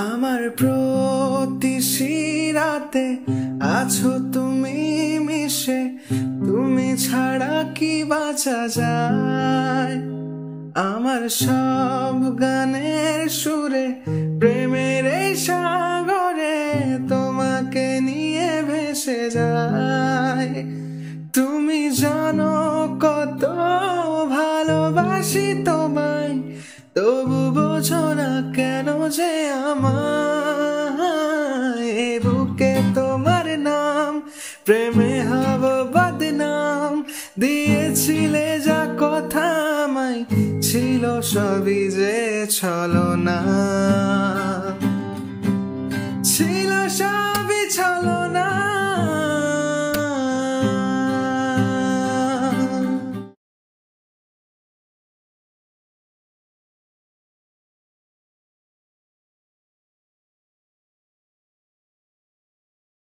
আমার প্রতি শিরাতে আছো তুমি মিশে, তুমি ছাড়া কি বাঁচা যায়। আমার সব গানের সুরে প্রেমের এই সাগরে তোমাকে নিয়ে ভেসে যায়। তুমি জানো কত ভালোবাসি তোমায়, তবু বোঝো না কেন যে আমায়। এ বুকে তোমার নাম, প্রেমে হব বদনাম, দিয়েছিলে যা কথা আমায়, ছিল সবই যে ছলনা।